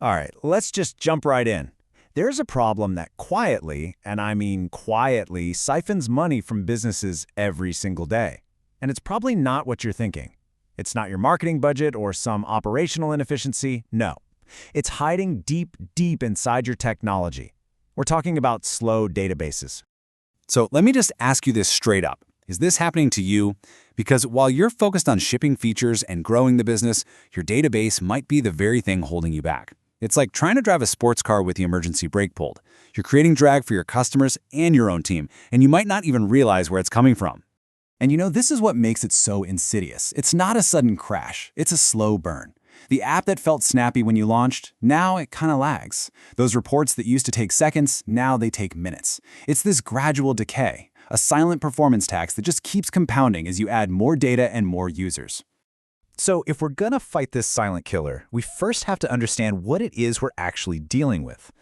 All right, let's just jump right in. There's a problem that quietly, and I mean quietly, siphons money from businesses every single day. And it's probably not what you're thinking. It's not your marketing budget or some operational inefficiency. No. It's hiding deep, deep inside your technology. We're talking about slow databases. So let me just ask you this straight up. Is this happening to you? Because while you're focused on shipping features and growing the business, your database might be the very thing holding you back. It's like trying to drive a sports car with the emergency brake pulled. You're creating drag for your customers and your own team, and you might not even realize where it's coming from. And this is what makes it so insidious. It's not a sudden crash, it's a slow burn. The app that felt snappy when you launched, now it kind of lags. Those reports that used to take seconds, now they take minutes. It's this gradual decay, a silent performance tax that just keeps compounding as you add more data and more users. So if we're gonna fight this silent killer, we first have to understand what it is we're actually dealing with.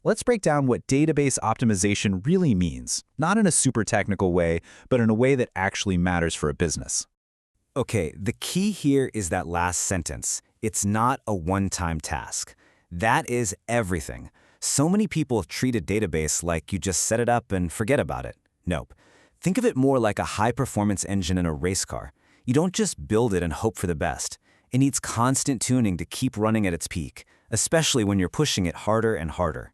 Let's break down what database optimization really means, not in a super technical way, but in a way that actually matters for a business. Okay, the key here is that last sentence. It's not a one-time task. That is everything. So many people treat a database like you just set it up and forget about it. Nope. Think of it more like a high-performance engine in a race car. You don't just build it and hope for the best. It needs constant tuning to keep running at its peak, especially when you're pushing it harder and harder.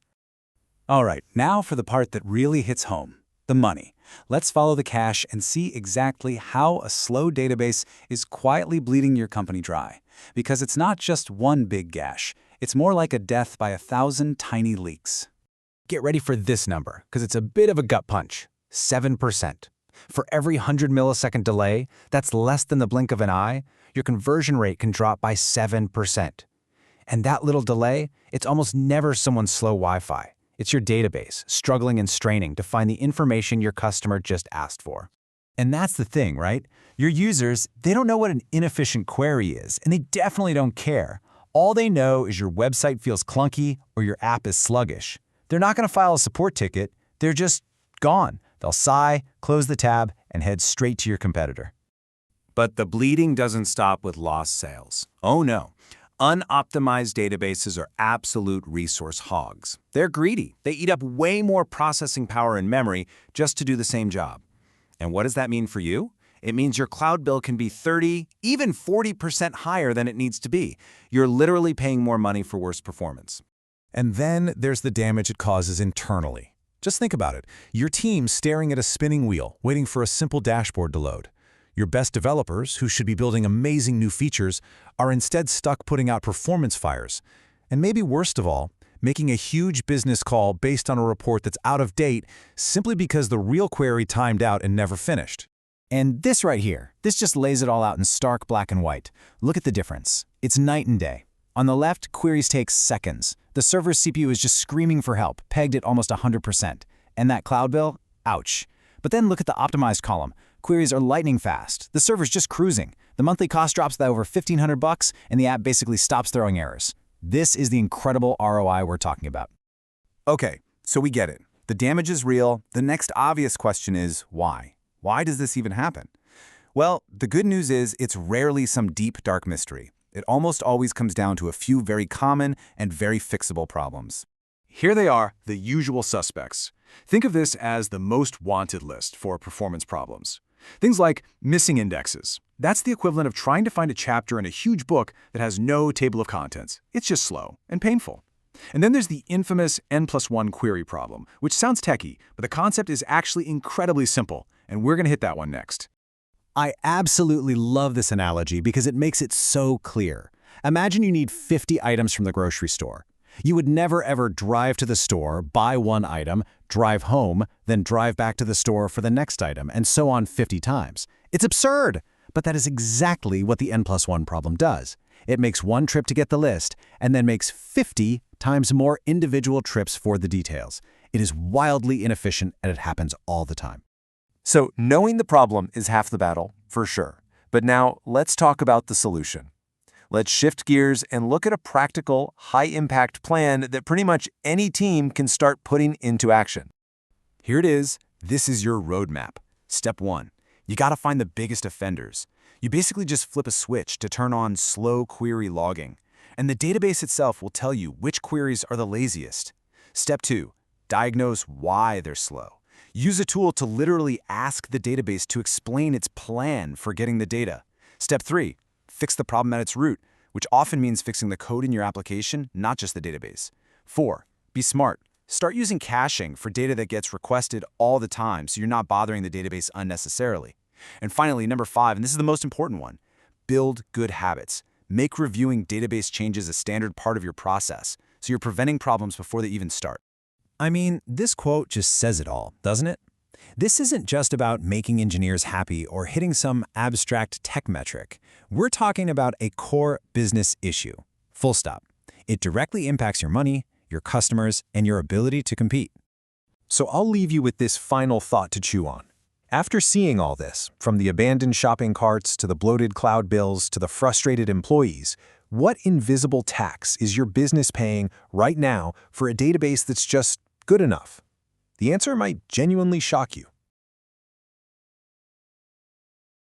All right, now for the part that really hits home, the money. Let's follow the cash and see exactly how a slow database is quietly bleeding your company dry. Because it's not just one big gash. It's more like a death by 1,000 tiny leaks. Get ready for this number, because it's a bit of a gut punch. 7%. For every 100 millisecond delay, that's less than the blink of an eye, your conversion rate can drop by 7%. And that little delay, it's almost never someone's slow Wi-Fi. It's your database, struggling and straining to find the information your customer just asked for. And that's the thing, right? Your users, they don't know what an inefficient query is, and they definitely don't care. All they know is your website feels clunky or your app is sluggish. They're not going to file a support ticket. They're just gone. They'll sigh, close the tab, and head straight to your competitor. But the bleeding doesn't stop with lost sales. Oh no. Unoptimized databases are absolute resource hogs. They're greedy. They eat up way more processing power and memory just to do the same job. And what does that mean for you? It means your cloud bill can be 30, even 40% higher than it needs to be. You're literally paying more money for worse performance. And then there's the damage it causes internally. Just think about it. Your team's staring at a spinning wheel, waiting for a simple dashboard to load. Your best developers, who should be building amazing new features, are instead stuck putting out performance fires. And maybe worst of all, making a huge business call based on a report that's out of date simply because the real query timed out and never finished. And this right here, this just lays it all out in stark black and white. Look at the difference. It's night and day. On the left, queries take seconds. The server's CPU is just screaming for help, pegged at almost 100%. And that cloud bill? Ouch. But then look at the optimized column. Queries are lightning fast. The server's just cruising. The monthly cost drops by over $1,500 and the app basically stops throwing errors. This is the incredible ROI we're talking about. Okay, so we get it. The damage is real. The next obvious question is why? Why does this even happen? Well, the good news is it's rarely some deep, dark mystery. It almost always comes down to a few very common and very fixable problems. Here they are, the usual suspects. Think of this as the most wanted list for performance problems. Things like missing indexes. That's the equivalent of trying to find a chapter in a huge book that has no table of contents. It's just slow and painful. And then there's the infamous N+1 query problem, which sounds techy, but the concept is actually incredibly simple, and we're going to hit that one next. I absolutely love this analogy because it makes it so clear. Imagine you need 50 items from the grocery store. You would never ever drive to the store, buy one item, drive home, then drive back to the store for the next item, and so on 50 times. It's absurd! But that is exactly what the N+1 problem does. It makes one trip to get the list, and then makes 50 times more individual trips for the details. It is wildly inefficient, and it happens all the time. So knowing the problem is half the battle, for sure. But now let's talk about the solution. Let's shift gears and look at a practical, high-impact plan that pretty much any team can start putting into action. Here it is. This is your roadmap. Step 1. You gotta find the biggest offenders. You basically just flip a switch to turn on slow query logging. And the database itself will tell you which queries are the laziest. Step 2. Diagnose why they're slow. Use a tool to literally ask the database to explain its plan for getting the data. Step 3. Fix the problem at its root, which often means fixing the code in your application, not just the database. 4. Be smart. Start using caching for data that gets requested all the time so you're not bothering the database unnecessarily. And finally, number 5, and this is the most important one, build good habits. Make reviewing database changes a standard part of your process, so you're preventing problems before they even start. I mean, this quote just says it all, doesn't it? This isn't just about making engineers happy or hitting some abstract tech metric. We're talking about a core business issue. Full stop. It directly impacts your money, your customers, and your ability to compete. So I'll leave you with this final thought to chew on. After seeing all this, from the abandoned shopping carts to the bloated cloud bills to the frustrated employees, what invisible tax is your business paying right now for a database that's just good enough? The answer might genuinely shock you.